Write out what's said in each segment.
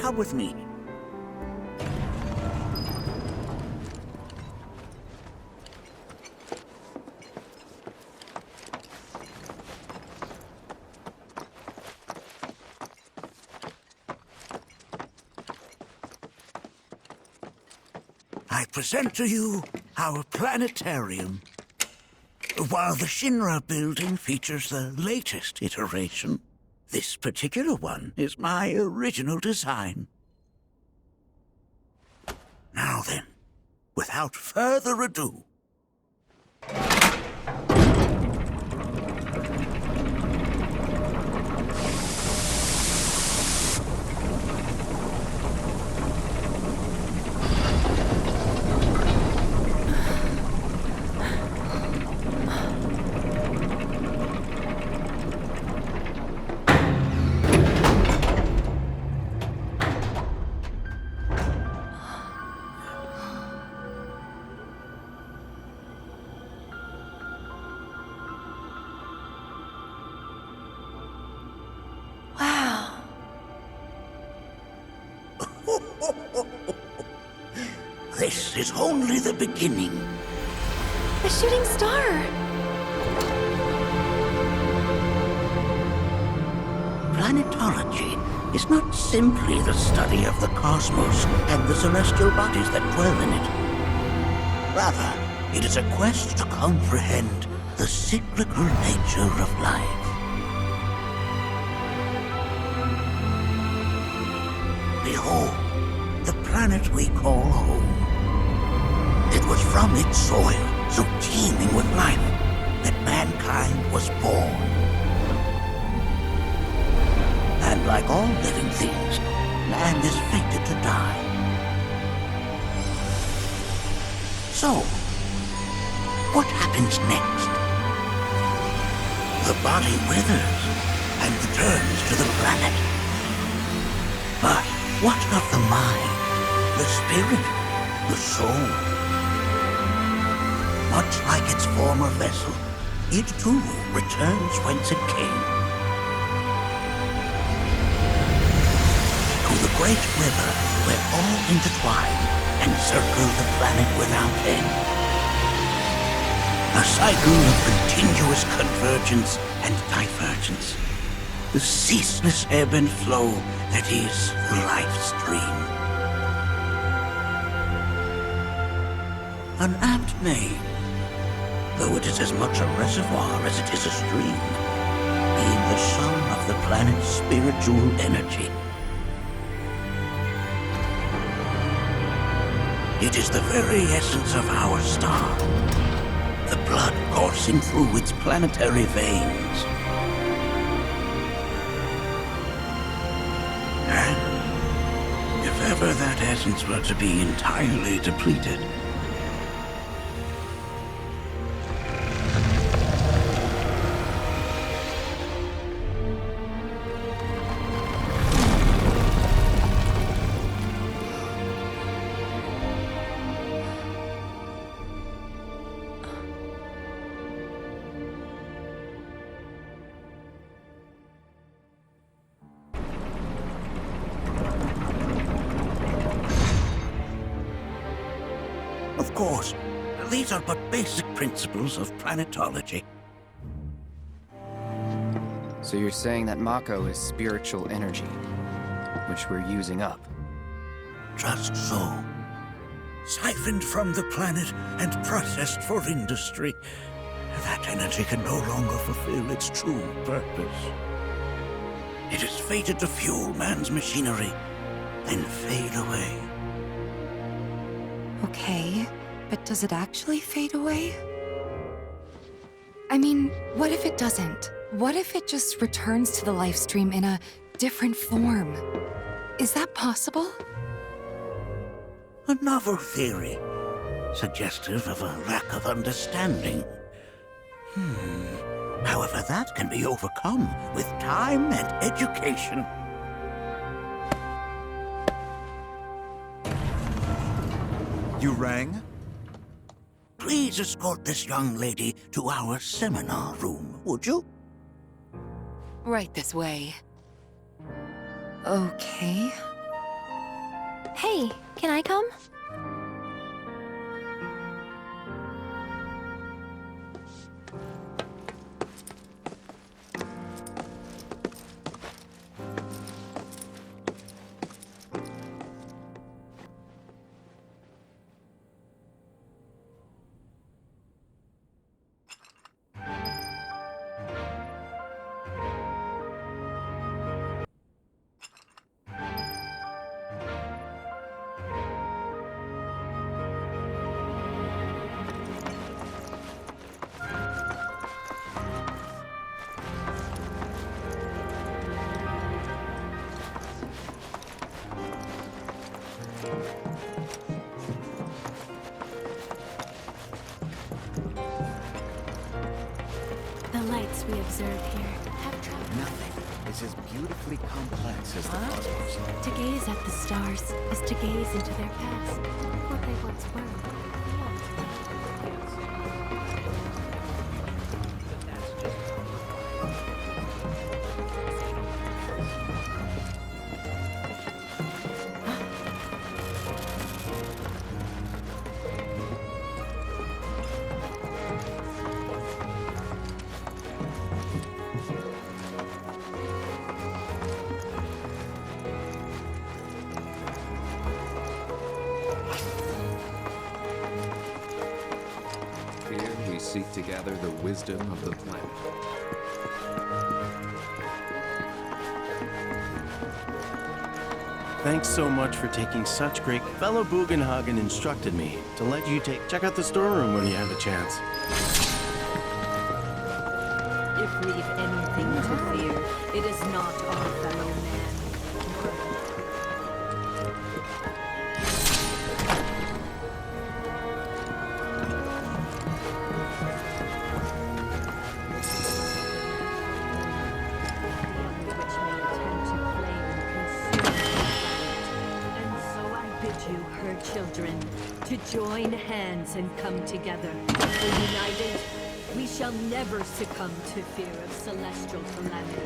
come with me. I present to you our planetarium. While the Shinra building features the latest iteration, this particular one is my original design. Now then, without further ado, this is only the beginning. A shooting star! Planetology is not simply the study of the cosmos and the celestial bodies that dwell in it. Rather, it is a quest to comprehend the cyclical nature of life. Behold, the planet we call home. It was from its soil, so teeming with life, that mankind was born. And like all living things, man is fated to die. So, what happens next? The body withers and returns to the planet. But what of the mind, the spirit, the soul? Much like its former vessel, it too returns whence it came. To the great river where all intertwine and circle the planet without end. A cycle of continuous convergence and divergence. The ceaseless ebb and flow that is the life stream. An apt name, though it is as much a reservoir as it is a stream, being the sum of the planet's spiritual energy. It is the very essence of our star, the blood coursing through its planetary veins. And if ever that essence were to be entirely depleted, of course, these are but basic principles of planetology. So you're saying that Mako is spiritual energy, which we're using up? Just so. Siphoned from the planet and processed for industry, that energy can no longer fulfill its true purpose. It is fated to fuel man's machinery, then fade away. Okay, but does it actually fade away? I mean, what if it doesn't? What if it just returns to the life stream in a different form? Is that possible? A novel theory, suggestive of a lack of understanding. However, that can be overcome with time and education. You rang? Please escort this young lady to our seminar room, would you? Right this way. Okay. Hey, can I come? The lights we observe here have traveled. Nothing is as beautifully complex as the cosmos. To gaze at the stars is to gaze into their past, what they once were. Here we seek to gather the wisdom of the planet. Thanks so much for taking such great... Fellow Bugenhagen instructed me to let you check out the storeroom when you have a chance. If we've anything to fear, it is not our fellow man. Children, to join hands and come together. For united, we shall never succumb to fear of celestial calamity.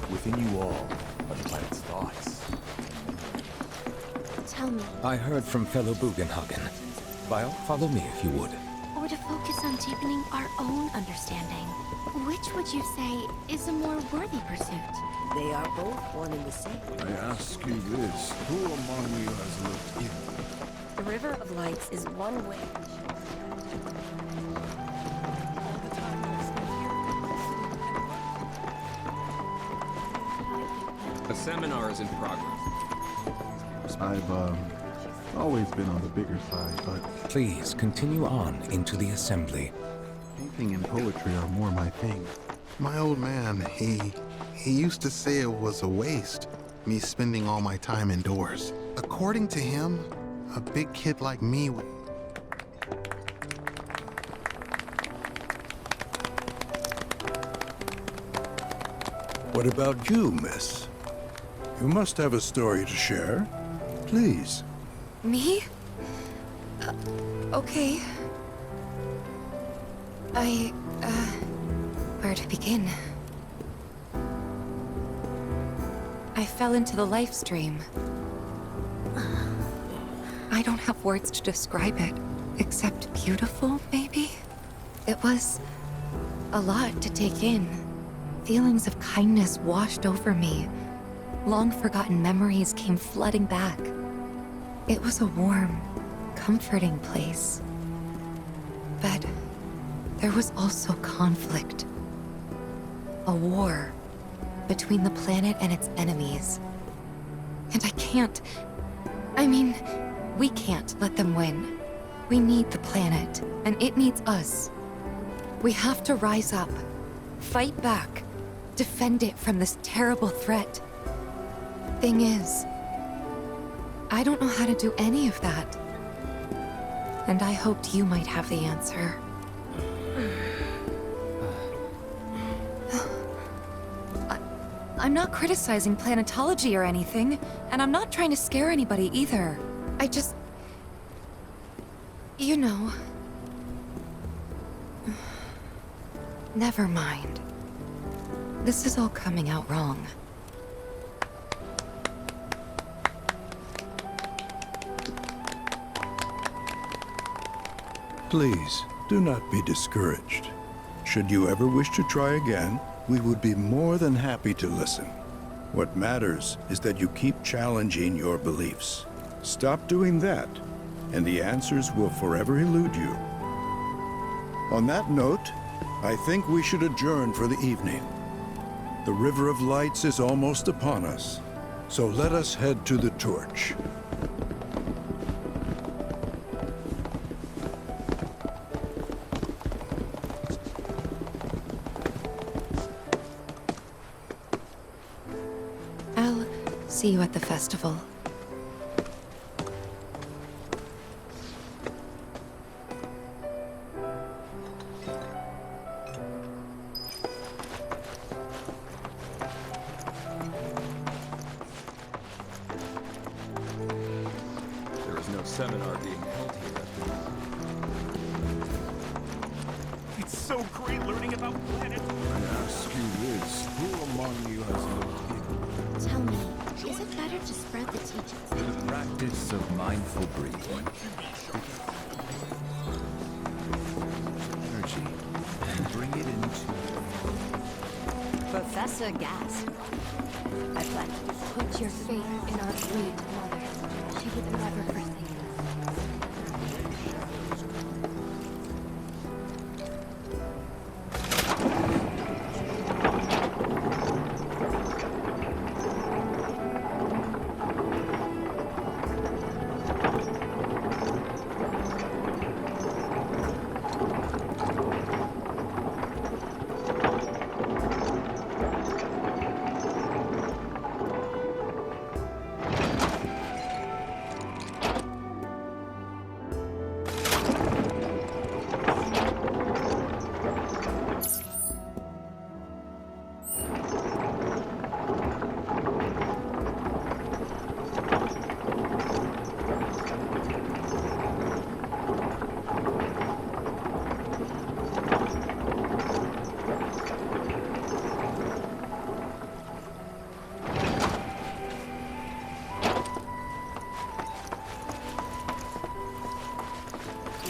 Within you all are the planet's thoughts. Tell me, I heard from fellow Bugenhagen. Vile, follow me if you would. or to focus on deepening our own understanding, which would you say is a more worthy pursuit? They are both one and the same. I ask you this, who among you has looked in? The River of Lights is one way. A seminar is in progress. I've always been on the bigger side, but Please continue on into the assembly. painting and poetry are more my thing. My old man, he He used to say it was a waste, me spending all my time indoors. According to him, a big kid like me would... What about you, miss? You must have a story to share. Please. Me? Okay. Where to begin? I fell into the life stream. I don't have words to describe it, except beautiful, maybe? It was a lot to take in. Feelings of kindness washed over me. Long-forgotten memories came flooding back. It was a warm, comforting place. But there was also conflict. A war between the planet and its enemies. And we can't let them win. We need the planet, and it needs us. We have to rise up, fight back, defend it from this terrible threat. Thing is, I don't know how to do any of that. And I hoped you might have the answer. I'm not criticizing planetology or anything, and I'm not trying to scare anybody either. I just... you know... Never mind. This is all coming out wrong. Please, do not be discouraged. Should you ever wish to try again, we would be more than happy to listen. What matters is that you keep challenging your beliefs. Stop doing that, and the answers will forever elude you. On that note, I think we should adjourn for the evening. The River of Lights is almost upon us, so let us head to the torch. I'll see you at the festival. Seminar being held here. It's so great learning about planets. I ask you this, who among you has looked in? Tell me, is it better to spread the teachings? The practice of mindful breathing. Energy, and bring it into... Professor Gas. I plan to Put your faith in our great mother. She would never forsake us.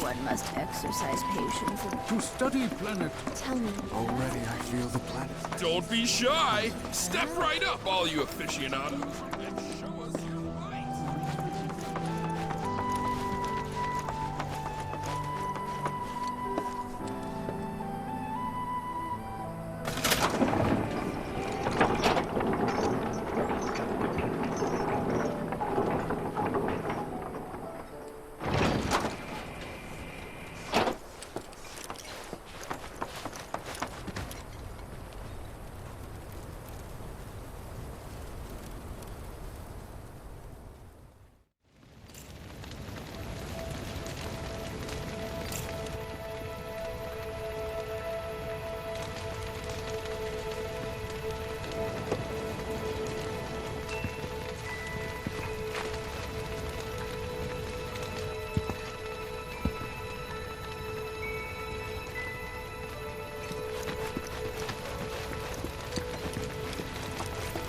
One must exercise patience and... To study planet. Tell me. Already I feel the planet. Don't be shy. Step right up, all you aficionados, and show us your light.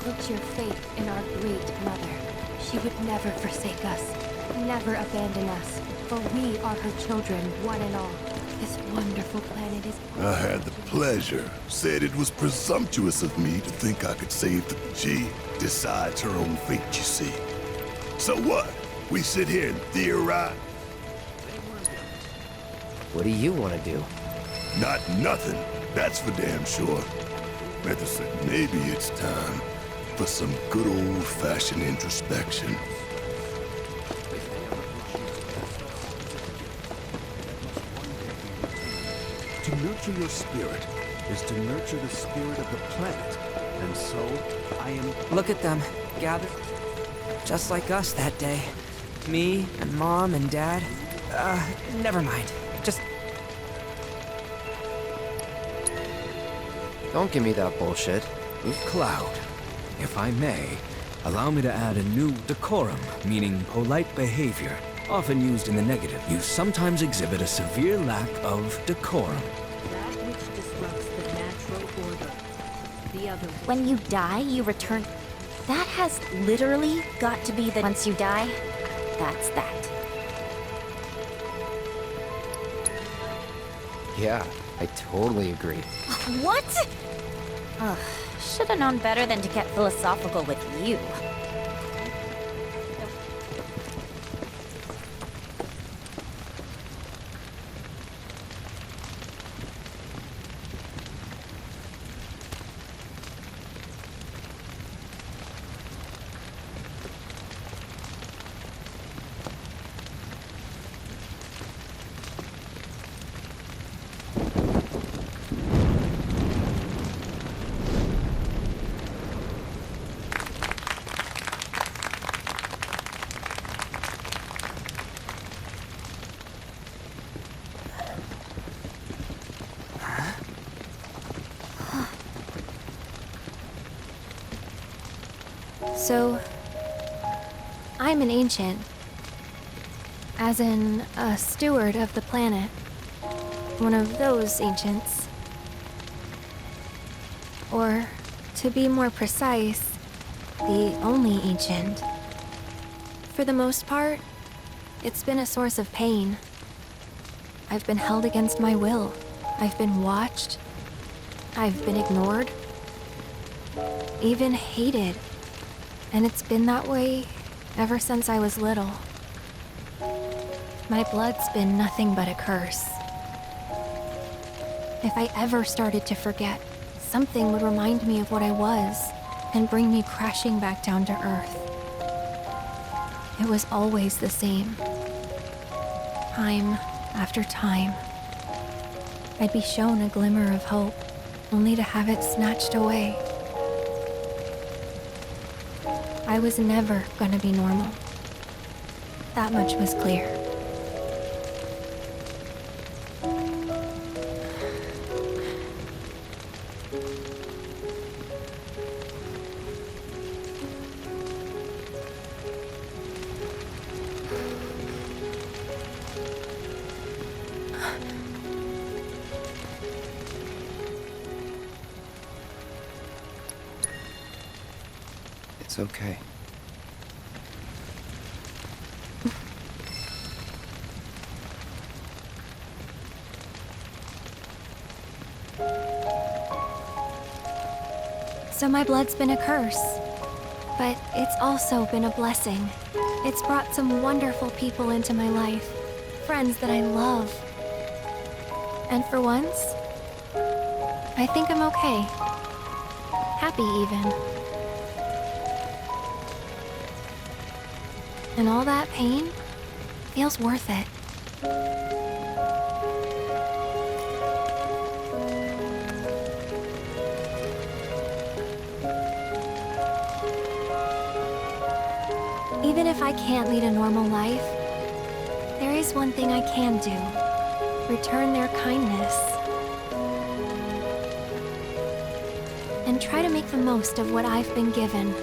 Put your faith in our great mother. She would never forsake us, never abandon us, for we are her children, one and all. This wonderful planet is... I had the pleasure. Said it was presumptuous of me to think I could save the... She decides her own fate, you see. So what? We sit here and theorize? What do you want to do? Not nothing. That's for damn sure. Medicine, maybe it's time for some good old-fashioned introspection. To nurture your spirit is to nurture the spirit of the planet. And so, I am... Look at them, gathered. Just like us that day. Me, and Mom, and Dad. Never mind. Just... Don't give me that bullshit. Cloud, if I may, allow me to add a new decorum, meaning polite behavior. Often used in the negative, you sometimes exhibit a severe lack of decorum. That which disrupts the natural order. The other. When you die, you return. That has literally got to be the once you die, that's that. Yeah, I totally agree. What? Ugh, should have known better than to get philosophical with you. So, I'm an ancient. As in, a steward of the planet. One of those ancients. Or, to be more precise, the only ancient. For the most part, it's been a source of pain. I've been held against my will. I've been watched. I've been ignored. Even hated. And it's been that way ever since I was little. My blood's been nothing but a curse. If I ever started to forget, something would remind me of what I was and bring me crashing back down to Earth. It was always the same. Time after time. I'd be shown a glimmer of hope, only to have it snatched away. I was never gonna be normal. That much was clear. It's okay. So my blood's been a curse, but it's also been a blessing. It's brought some wonderful people into my life, friends that I love. And for once, I think I'm okay. Happy even. And all that pain feels worth it. Even if I can't lead a normal life, there is one thing I can do. Return their kindness. And try to make the most of what I've been given.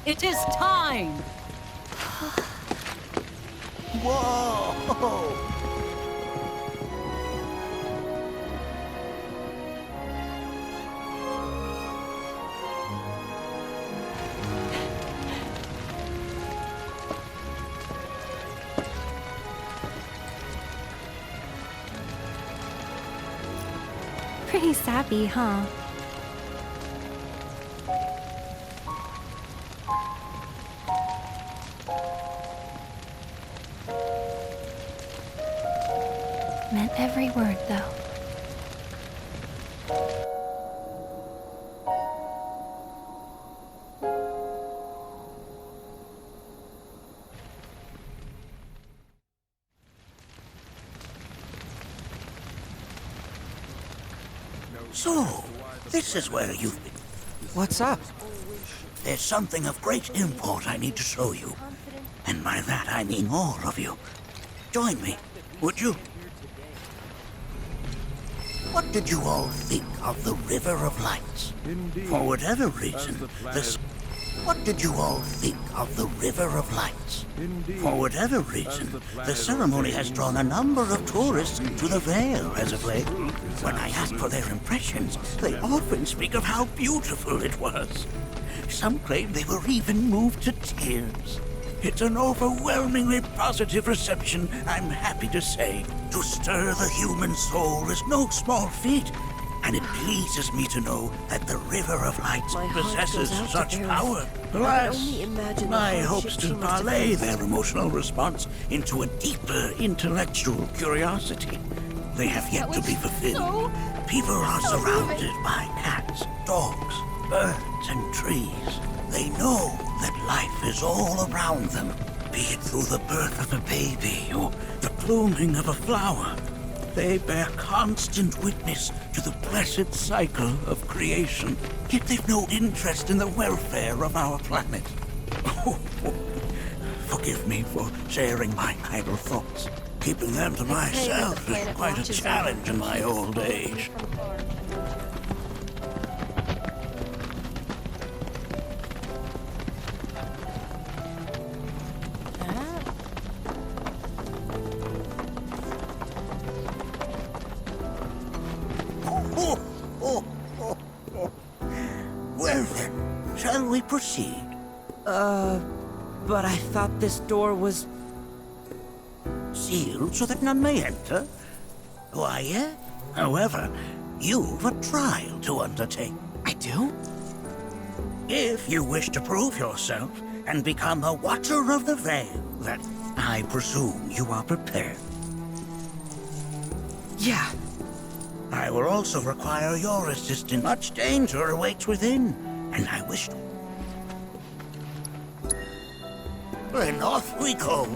It is time! Whoa! Pretty sappy, huh? Meant every word, though. So, this is where you've been. What's up? There's something of great import I need to show you. And by that I mean all of you. Join me, would you? What did you all think of the River of Lights? For whatever reason, What did you all think of the River of Lights? For whatever reason, the ceremony has drawn a number of tourists to the Vale as of late. When I ask for their impressions, they often speak of how beautiful it was. Some claim they were even moved to tears. It's an overwhelmingly positive reception, I'm happy to say. To stir the human soul is no small feat, and it pleases me to know that the River of Lights possesses such power. Alas, my hopes to parlay their emotional response into a deeper intellectual curiosity. They have yet to be fulfilled. People are surrounded by cats, dogs, birds, and trees. They know that life is all around them, be it through the birth of a baby or the blooming of a flower. They bear constant witness to the blessed cycle of creation, yet they've no interest in the welfare of our planet. Forgive me for sharing my idle thoughts. Keeping them to myself is quite a challenge in my old age. Well then, shall we proceed? But I thought this door was... sealed so that none may enter? Why, yeah. However, you've a trial to undertake. I do? If you wish to prove yourself and become a Watcher of the Veil, that I presume you are prepared. Yeah. I will also require your assistance. Much danger awaits within, and I wish... Then off we go.